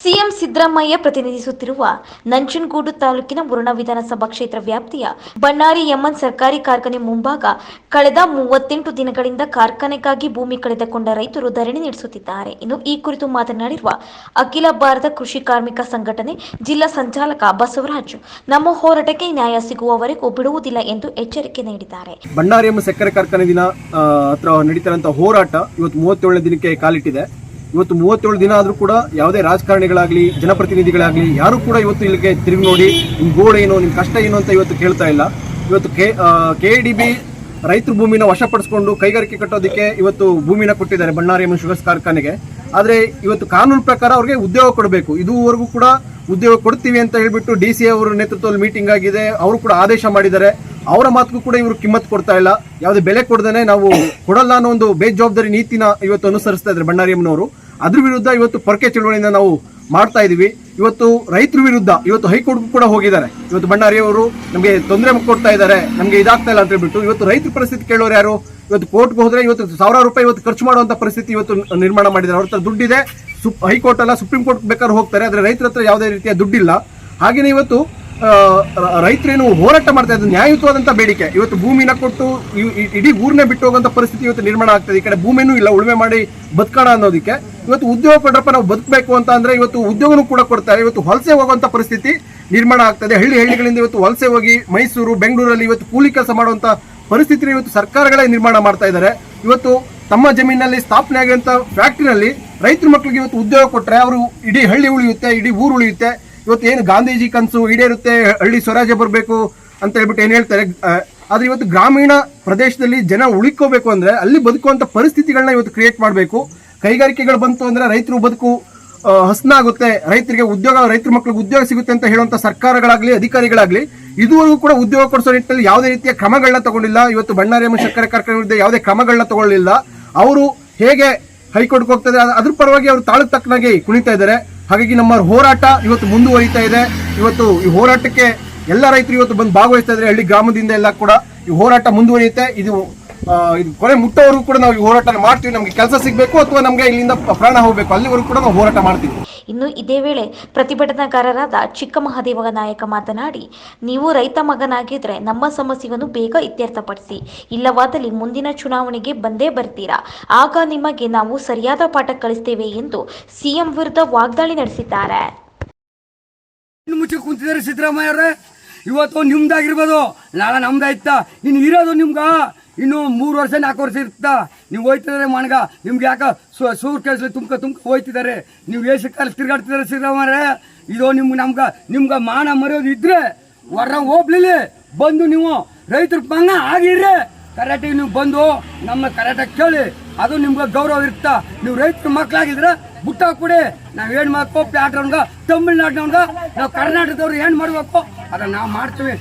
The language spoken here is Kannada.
ಸಿಎಂ ಸಿದ್ದರಾಮಯ್ಯ ಪ್ರತಿನಿಧಿಸುತ್ತಿರುವ ನಂಜನಗೂಡು ತಾಲೂಕಿನ ಮುರುಣ ವಿಧಾನಸಭಾ ಕ್ಷೇತ್ರ ವ್ಯಾಪ್ತಿಯ ಬಣ್ಣಾರಿ ಎಮ್ಎನ್ ಸರ್ಕಾರಿ ಕಾರ್ಖಾನೆ ಮುಂಭಾಗ ಕಳೆದ 38 ದಿನಗಳಿಂದ ಕಾರ್ಖಾನೆಗಾಗಿ ಭೂಮಿ ಕಳೆದುಕೊಂಡ ರೈತರು ಧರಣಿ ನಡೆಸುತ್ತಿದ್ದಾರೆ. ಇನ್ನು ಈ ಕುರಿತು ಮಾತನಾಡಿರುವ ಅಖಿಲ ಭಾರತ ಕೃಷಿ ಕಾರ್ಮಿಕ ಸಂಘಟನೆ ಜಿಲ್ಲಾ ಸಂಚಾಲಕ ಬಸವರಾಜ್, ನಮ್ಮ ಹೋರಾಟಕ್ಕೆ ನ್ಯಾಯ ಸಿಗುವವರೆಗೂ ಬಿಡುವುದಿಲ್ಲ ಎಂದು ಎಚ್ಚರಿಕೆ ನೀಡಿದ್ದಾರೆ. ಬಣ್ಣಾರಿ ಎಮ್ಎನ್ ಸರ್ಕಾರಿ ಕಾರ್ಖಾನೆ ದಿನ ಹತ್ರ ನಡೀತಿರುವಂತಹ ಹೋರಾಟ ಇವತ್ತು 37ನೇ ದಿನಕ್ಕೆ ಕಾಲಿಟ್ಟಿದೆ. ಇವತ್ತು 37 ದಿನ ಆದರೂ ಕೂಡ ಯಾವುದೇ ರಾಜಕಾರಣಿಗಳಾಗಲಿ ಜನಪ್ರತಿನಿಧಿಗಳಾಗಲಿ ಯಾರು ಕೂಡ ಇವತ್ತು ಇಲ್ಲಿಗೆ ತಿರುಗಿ ನೋಡಿ ನಿಮ್ಮ ಗೋಡೆ ಏನು, ನಿಮ್ಮ ಕಷ್ಟ ಏನು ಅಂತ ಇವತ್ತು ಕೇಳ್ತಾ ಇಲ್ಲ. ಇವತ್ತು KADB ರೈತರ ಭೂಮಿನ ವಶಪಡಿಸಿಕೊಂಡು ಕೈಗಾರಿಕೆ ಕಟ್ಟೋದಕ್ಕೆ ಇವತ್ತು ಭೂಮಿನ ಕೊಟ್ಟಿದ್ದಾರೆ ಬಣ್ಣಾರಿ ಎಮ್ಎನ್ ಶುಗರ್ಸ್ ಕಾರ್ಖಾನೆಗೆ. ಆದರೆ ಇವತ್ತು ಕಾನೂನು ಪ್ರಕಾರ ಅವ್ರಿಗೆ ಉದ್ಯೋಗ ಕೊಡಬೇಕು. ಇದುವರೆಗೂ ಕೂಡ ಉದ್ಯೋಗ ಕೊಡ್ತೀವಿ ಅಂತ ಹೇಳ್ಬಿಟ್ಟು DC ಅವರ ನೇತೃತ್ವದಲ್ಲಿ ಮೀಟಿಂಗ್ ಆಗಿದೆ. ಅವರು ಕೂಡ ಆದೇಶ ಮಾಡಿದ್ದಾರೆ. ಅವರ ಮಾತುಗೂ ಕೂಡ ಇವರು ಕಿಮ್ಮತ್ ಕೊಡ್ತಾ ಇಲ್ಲ. ಯಾವುದೇ ಬೆಲೆ ಕೊಡದೇನೆ ನಾವು ಕೊಡಲ್ಲ ಅನ್ನೋ ಒಂದು ಬೇಜವಾಬ್ದಾರಿ ನೀತಿನ ಇವತ್ತು ಅನುಸರಿಸ್ತಾ ಇದ್ದಾರೆ ಬಣ್ಣಾರಿ ಎಮ್ಮೆನವರು. ಅದ್ರ ವಿರುದ್ಧ ಇವತ್ತು ಪೊರಕೆ ಚಳವಳಿಯಿಂದ ನಾವು ಮಾಡ್ತಾ ಇದೀವಿ. ಇವತ್ತು ರೈತರ ವಿರುದ್ಧ ಇವತ್ತು ಹೈಕೋರ್ಟ್ ಕೂಡ ಹೋಗಿದ್ದಾರೆ. ಇವತ್ತು ಬಣ್ಣಾರಿ ಅವರು ನಮಗೆ ತೊಂದರೆ ಕೊಡ್ತಾ ಇದ್ದಾರೆ, ನಮಗೆ ಇದಾಗ್ತಾ ಇಲ್ಲ ಅಂತ ಹೇಳ್ಬಿಟ್ಟು ಇವತ್ತು ರೈತರ ಪರಿಸ್ಥಿತಿ ಕೇಳೋರು ಯಾರು? ಇವತ್ತು ಕೋರ್ಟ್ಗೆ ಹೋದ್ರೆ ಇವತ್ತು ₹1000 ಇವತ್ತು ಖರ್ಚು ಮಾಡುವಂತ ಪರಿಸ್ಥಿತಿ ಇವತ್ತು ನಿರ್ಮಾಣ ಮಾಡಿದ್ದಾರೆ. ಅವ್ರ ಹತ್ರ ದುಡ್ಡಿದೆ, ಹೈಕೋರ್ಟ್ ಅಲ್ಲ ಸುಪ್ರೀಂ ಕೋರ್ಟ್ ಬೇಕಾದ್ರೆ ಹೋಗ್ತಾರೆ, ಆದ್ರೆ ರೈತರ ಹತ್ರ ಯಾವುದೇ ರೀತಿಯ ದುಡ್ಡಿಲ್ಲ. ಹಾಗೇನೆ ಇವತ್ತು ರೈತರೇನು ಹೋರಾಟ ಮಾಡ್ತಾ ಇದ್ದಾರೆ, ನ್ಯಾಯಯುತವಾದಂತ ಬೇಡಿಕೆ. ಇವತ್ತು ಭೂಮಿನ ಕೊಟ್ಟು ಇಡೀ ಊರನ್ನೇ ಬಿಟ್ಟು ಹೋಗುವಂತ ಪರಿಸ್ಥಿತಿ ಇವತ್ತು ನಿರ್ಮಾಣ ಆಗ್ತದೆ. ಈ ಕಡೆ ಭೂಮಿನೂ ಇಲ್ಲ, ಉಳುಮೆ ಮಾಡಿ ಬದುಕೋಣ ಅನ್ನೋದಕ್ಕೆ. ಇವತ್ತು ಉದ್ಯೋಗ ಕೊಡ್ರಪ್ಪ, ನಾವು ಬದುಕಬೇಕು ಅಂತ ಅಂದ್ರೆ ಇವತ್ತು ಉದ್ಯೋಗನೂ ಕೂಡ ಕೊಡ್ತಾರೆ. ಇವತ್ತು ವಲಸೆ ಹೋಗುವಂತ ಪರಿಸ್ಥಿತಿ ನಿರ್ಮಾಣ ಆಗ್ತದೆ. ಹಳ್ಳಿಗಳಿಂದ ಇವತ್ತು ವಲಸೆ ಹೋಗಿ ಮೈಸೂರು, ಬೆಂಗಳೂರಲ್ಲಿ ಇವತ್ತು ಕೂಲಿ ಕೆಲಸ ಮಾಡುವಂತ ಪರಿಸ್ಥಿತಿ ಇವತ್ತು ಸರ್ಕಾರಗಳೇ ನಿರ್ಮಾಣ ಮಾಡ್ತಾ ಇದ್ದಾರೆ. ಇವತ್ತು ತಮ್ಮ ಜಮೀನಲ್ಲಿ ಸ್ಥಾಪನೆ ಆಗಿರುವಂತ ಫ್ಯಾಕ್ಟರಿನಲ್ಲಿ ರೈತರ ಮಕ್ಕಳಿಗೆ ಇವತ್ತು ಉದ್ಯೋಗ ಕೊಟ್ಟರೆ ಅವರು ಇಡೀ ಹಳ್ಳಿ ಉಳಿಯುತ್ತೆ, ಇಡೀ ಊರು ಉಳಿಯುತ್ತೆ. ಇವತ್ತು ಏನು ಗಾಂಧೀಜಿ ಕನಸು ಈಡೇರುತ್ತೆ, ಹಳ್ಳಿ ಸ್ವರಾಜ್ಯ ಬರಬೇಕು ಅಂತ ಹೇಳ್ಬಿಟ್ಟು ಏನ್ ಹೇಳ್ತಾರೆ. ಆದ್ರೆ ಇವತ್ತು ಗ್ರಾಮೀಣ ಪ್ರದೇಶದಲ್ಲಿ ಜನ ಉಳಿಕೋಬೇಕು ಅಂದ್ರೆ ಅಲ್ಲಿ ಬದುಕುವಂತ ಪರಿಸ್ಥಿತಿಗಳನ್ನ ಇವತ್ತು ಕ್ರಿಯೇಟ್ ಮಾಡಬೇಕು. ಕೈಗಾರಿಕೆಗಳು ಬಂತು ಅಂದ್ರೆ ರೈತರು ಬದುಕು ಹಸನಾಗುತ್ತೆ, ರೈತರಿಗೆ ಉದ್ಯೋಗ, ರೈತರ ಮಕ್ಕಳಿಗೆ ಉದ್ಯೋಗ ಸಿಗುತ್ತೆ ಅಂತ ಹೇಳುವಂತ ಸರ್ಕಾರಗಳಾಗ್ಲಿ ಅಧಿಕಾರಿಗಳಾಗ್ಲಿ ಇದುವರೆಗೂ ಕೂಡ ಉದ್ಯೋಗ ಕೊಡಿಸೋ ನಿಟ್ಟಿನಲ್ಲಿ ಯಾವುದೇ ರೀತಿಯ ಕ್ರಮಗಳನ್ನ ತಗೊಂಡಿಲ್ಲ. ಇವತ್ತು ಬಣ್ಣಾರಿ ಎಮ್ಮೆನ್ ಸಕ್ಕರೆ ಕಾರ್ಖಾನೆ ವಿರುದ್ಧ ಯಾವುದೇ ಕ್ರಮಗಳನ್ನ ತಗೊಳ್ಳಿಲ್ಲ. ಅವರು ಹೇಗೆ ಹೈಕೋರ್ಟ್ಗೆ ಹೋಗ್ತದೆ ಅದ್ರ ಪರವಾಗಿ ಅವರು ತಾಳಕ್ಕೆ ತಕ್ಕನಾಗಿ ಕುಣಿತಾ ಇದ್ದಾರೆ. ಹಾಗಾಗಿ ನಮ್ಮ ಹೋರಾಟ ಇವತ್ತು ಮುಂದುವರಿತಾ ಇದೆ. ಇವತ್ತು ಈ ಹೋರಾಟಕ್ಕೆ ಎಲ್ಲ ರೈತರು ಇವತ್ತು ಬಂದು ಭಾಗವಹಿಸ್ತಾ ಇದ್ದಾರೆ. ಹಳ್ಳಿ ಗ್ರಾಮದಿಂದ ಎಲ್ಲ ಕೂಡ ಈ ಹೋರಾಟ ಮುಂದುವರಿಯುತ್ತೆ. ಇದು ಕೊನೆ ಮುಟ್ಟೋವರೆಗೂ ಕೂಡ ನಾವು ಈ ಹೋರಾಟ ಮಾಡ್ತೀವಿ. ನಮ್ಗೆ ಕೆಲಸ ಸಿಗಬೇಕು ಅಥವಾ ನಮ್ಗೆ ಇಲ್ಲಿಂದ ಪ್ರಾಣ ಹೋಗಬೇಕು, ಅಲ್ಲಿವರೆಗೂ ಕೂಡ ನಾವು ಹೋರಾಟ ಮಾಡ್ತೀವಿ. ಇನ್ನು ಇದೇ ವೇಳೆ ಪ್ರತಿಭಟನಾಕಾರರಾದ ಚಿಕ್ಕಮಹದೇವ ನಾಯಕ ಮಾತನಾಡಿ, ನೀವು ರೈತ ಮಗನಾಗಿದ್ರೆ ನಮ್ಮ ಸಮಸ್ಯೆಯನ್ನು ಬೇಗ ಇತ್ಯರ್ಥಪಡಿಸಿ, ಇಲ್ಲವಾದಲ್ಲಿ ಮುಂದಿನ ಚುನಾವಣೆಗೆ ಬಂದೇ ಬರ್ತೀರಾ, ಆಗ ನಿಮಗೆ ನಾವು ಸರಿಯಾದ ಪಾಠ ಕಲಿಸ್ತೇವೆ ಎಂದು ಸಿಎಂ ವಿರುದ್ಧ ವಾಗ್ದಾಳಿ ನಡೆಸಿದ್ದಾರೆ. ಮುಚ್ಚಿ ಕುಂತಿದ್ದಾರೆ ಸಿದ್ದರಾಮಯ್ಯ ಅವರೇ. ಇವತ್ತು ನಿಮ್ದಾಗಿರ್ಬೋದು, ನಾಳೆ ನಮ್ದಾಯ್ತಾ. ಇನ್ನು ಇರೋದು ನಿಮ್ಗ ಇನ್ನು 3 ವರ್ಷ 4 ವರ್ಷ ಇರ್ತಾ. ನೀವು ಹೋಯ್ತಿದ್ದಾರೆ ಮಣ್ಗ, ನಿಮ್ಗೆ ಯಾಕ ಸೂರ್ ಕೆಲಸ ತುಂಬ ಹೋಯ್ತಿದ್ದಾರೆ. ನೀವು ಏಸು ಕಾಲ ತಿರ್ಗಾಡ್ತಿದ್ದಾರೆ ಸಿದ್ದರಾಮಯ್ಯ. ಇದು ನಿಮ್ಗೆ ಮಾನ ಮರ್ಯೋದು ಇದ್ರೆ ಹೊರ ಹೋಗ್ಲಿಲ್ಲ, ಬಂದು ನೀವು ರೈತರ ಪಂಗ ಆಗಿರ್ರಿ. ಕರಾಟೆಗೆ ನೀವು ಬಂದು ನಮ್ಮ ಕರಾಟೆ ಕೇಳಿ, ಅದು ನಿಮ್ಗೆ ಗೌರವ ಇರ್ತಾ. ನೀವು ರೈತರ ಮಕ್ಕಳಾಗಿದ್ರೆ ಬುಟ್ಟ ಕೊಡಿ. ನಾವೇನು ಮಾಡ್ಕೋ ಪ್ಯಾಟ್ರನ್ಗ ತಮಿಳ್ನಾಡಿನವ್ಗ ನಾವು ಕರ್ನಾಟಕದವ್ರು ಏನು ಮಾಡ್ಬೇಕು ಅದನ್ನ ನಾವು ಮಾಡ್ತೀವಿ.